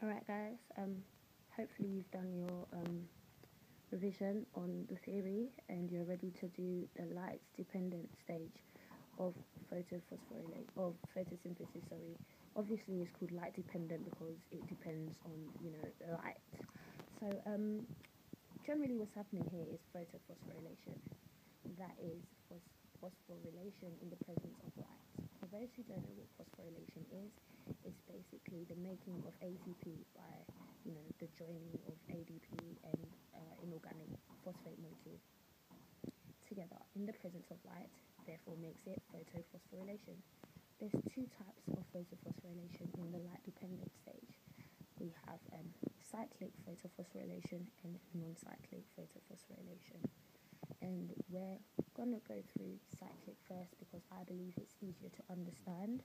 Alright guys, hopefully you've done your revision on the theory and you're ready to do the light dependent stage of photosynthesis, sorry. Obviously it's called light dependent because it depends on, the light. So generally what's happening here is photophosphorylation. That is phosphorylation in the presence of light. For those who don't know what phosphorylation is, it's basically the making of ATP by, the joining of ADP and inorganic phosphate molecule together in the presence of light, therefore makes it photophosphorylation. There's two types of photophosphorylation in the light-dependent stage. We have cyclic photophosphorylation and non-cyclic photophosphorylation. And we're going to go through cyclic first because I believe it's easier to understand.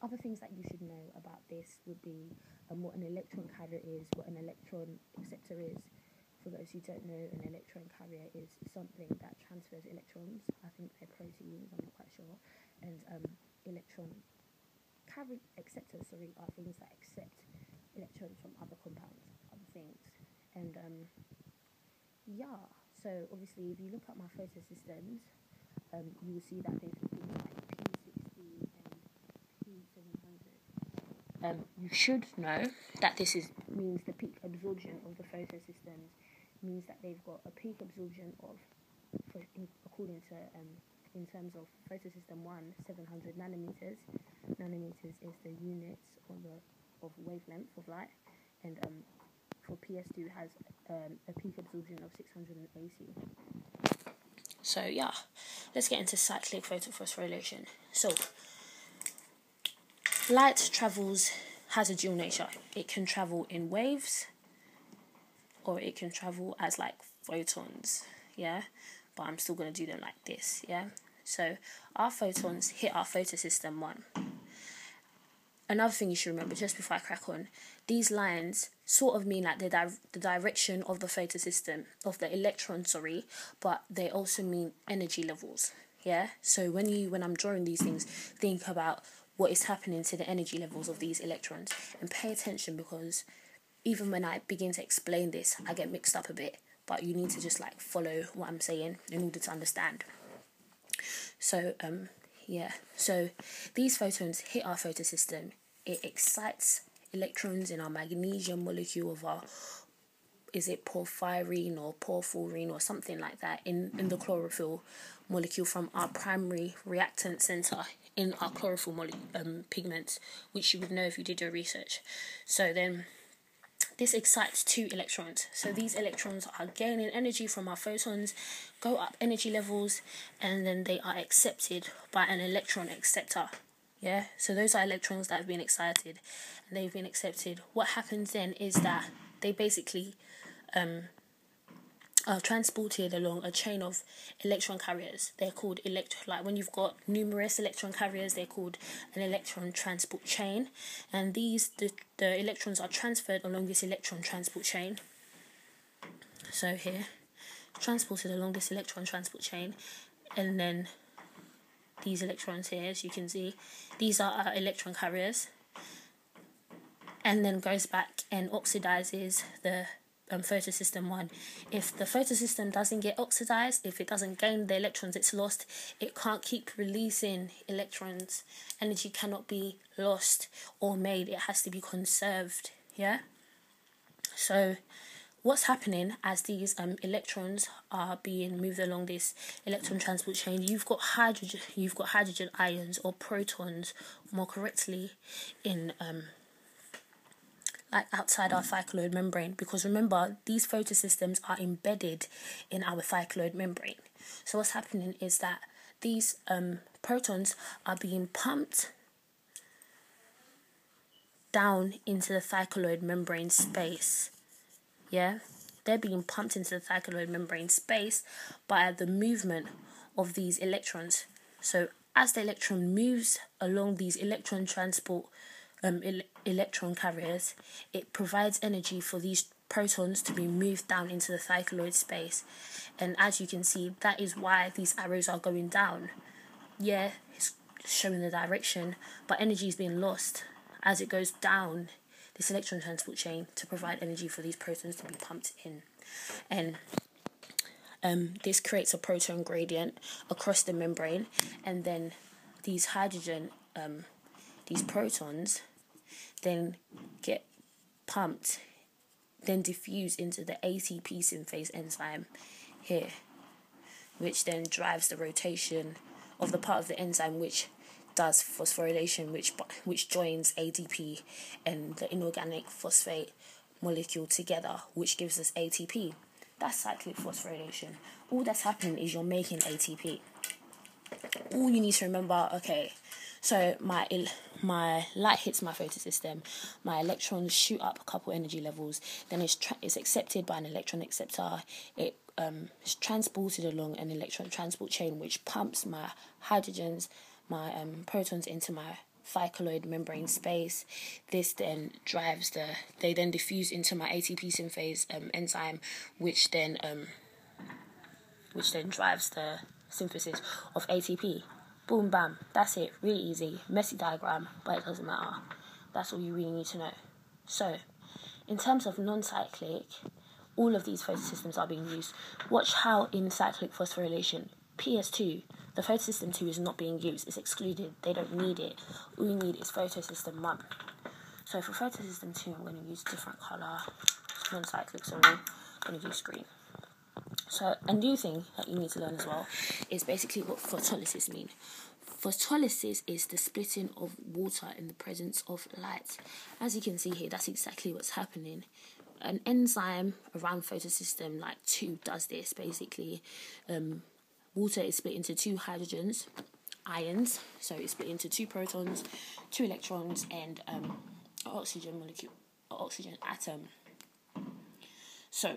Other things that you should know about this would be what an electron carrier is, what an electron acceptor is. For those who don't know, an electron carrier is something that transfers electrons. I think they're proteins, I'm not quite sure. And electron acceptors, are things that accept electrons from other compounds, other things. And so obviously if you look at my photosystems, you will see that there's things like P60 and P700. You should know that this means the peak absorption of the photosystems means that they've got a peak absorption of, according to in terms of photosystem 1, 700 nanometers. Nanometers is the units of wavelength of light, and for PS2 has a peak absorption of 680. So let's get into cyclic photophosphorylation. So light has a dual nature. It can travel in waves, or it can travel as like photons, but I'm still going to do them like this, so our photons hit our photosystem 1. Another thing you should remember, just before I crack on, these lines sort of mean like the direction of the photosystem, of the electron, but they also mean energy levels, so when I'm drawing these things, think about what is happening to the energy levels of these electrons, and pay attention, because even when I begin to explain this, I get mixed up a bit, but you need to just follow what I'm saying in order to understand. So so these photons hit our photosystem. It excites electrons in our magnesium molecule of our, is it porphyrin or porphyrin or something like that, in the chlorophyll molecule from our primary reactant center in our chlorophyll pigments, which you would know if you did your research. So then this excites 2 electrons. So these electrons are gaining energy from our photons, go up energy levels, and then they are accepted by an electron acceptor. So those are electrons that have been excited, and they've been accepted. What happens then is that they basically are transported along a chain of electron carriers. They're called when you've got numerous electron carriers, they're called an electron transport chain, and the electrons are transferred along this electron transport chain. So here, transported along this electron transport chain, and then these electrons here, as you can see, these are our electron carriers, and then goes back and oxidizes the photosystem 1. If the photosystem doesn't get oxidized, if it doesn't gain the electrons it's lost, it can't keep releasing electrons. Energy cannot be lost or made, it has to be conserved. So what's happening as these electrons are being moved along this electron transport chain, you've got hydrogen ions, or protons more correctly, in outside our thylakoid membrane, because remember, these photosystems are embedded in our thylakoid membrane. So what's happening is that these protons are being pumped down into the thylakoid membrane space. They're being pumped into the thylakoid membrane space by the movement of these electrons. So as the electron moves along these electron transport electron carriers, it provides energy for these protons to be moved down into the thylakoid space. And as you can see, that is why these arrows are going down. It's showing the direction, but energy is being lost as it goes down this electron transport chain to provide energy for these protons to be pumped in. And this creates a proton gradient across the membrane, and then these these protons then get pumped, then diffuse into the ATP synthase enzyme here, which then drives the rotation of the part of the enzyme which does phosphorylation, which joins ADP and the inorganic phosphate molecule together, which gives us ATP. That's cyclic phosphorylation. All that's happening is you're making ATP. All you need to remember, okay, so my light hits my photosystem, my electrons shoot up a couple energy levels, then it's accepted by an electron acceptor, it's transported along an electron transport chain which pumps my hydrogens, my protons into my cycloid membrane space. This then they then diffuse into my ATP synthase enzyme, which then drives the synthesis of ATP. Boom, bam, that's it. Really easy. Messy diagram, but it doesn't matter. That's all you really need to know. So, in terms of non-cyclic, all of these photosystems are being used. Watch how in cyclic phosphorylation, PS2, the photosystem 2 is not being used. It's excluded. They don't need it. All you need is photosystem 1. So for photosystem 2, I'm going to use different colour. Non-cyclic, so I'm going to use green. So a new thing that you need to learn as well is basically what photolysis means. Photolysis is the splitting of water in the presence of light. As you can see here, that's exactly what's happening. An enzyme around photosystem like 2 does this basically. Water is split into 2 hydrogens, ions, so it's split into 2 protons, 2 electrons, and an oxygen molecule, oxygen atom. So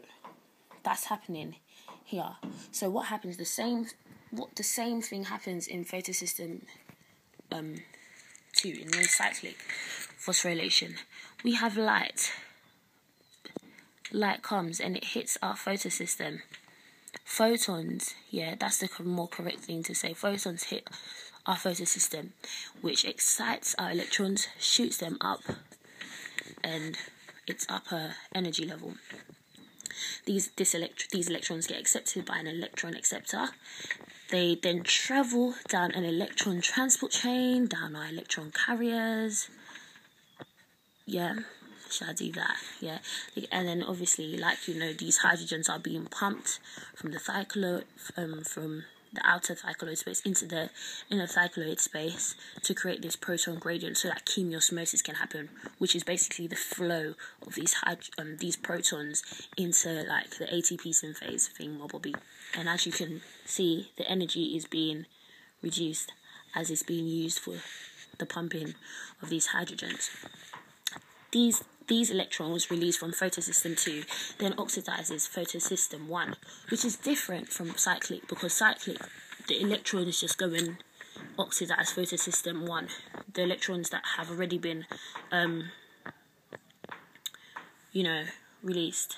that's happening here. So what happens? The same thing happens in photosystem 2 in non-cyclic phosphorylation. We have light. Light comes and it hits our photosystem. Photons, yeah, that's the more correct thing to say. Photons hit our photosystem, which excites our electrons, shoots them up, and it's upper energy level. These electrons get accepted by an electron acceptor. They then travel down an electron transport chain, down our electron carriers. Yeah, should I do that? Yeah, and then obviously, like you know, these hydrogens are being pumped from the cycloid, from the outer cycloid space into the inner cycloid space to create this proton gradient, so that chemiosmosis can happen, which is basically the flow of these protons into like the ATP synthase thingamabobby. And as you can see, the energy is being reduced as it's being used for the pumping of these hydrogens. These electrons released from photosystem 2 then oxidizes photosystem 1, which is different from cyclic, because cyclic, the electron is just going oxidize photosystem 1. The electrons that have already been, released.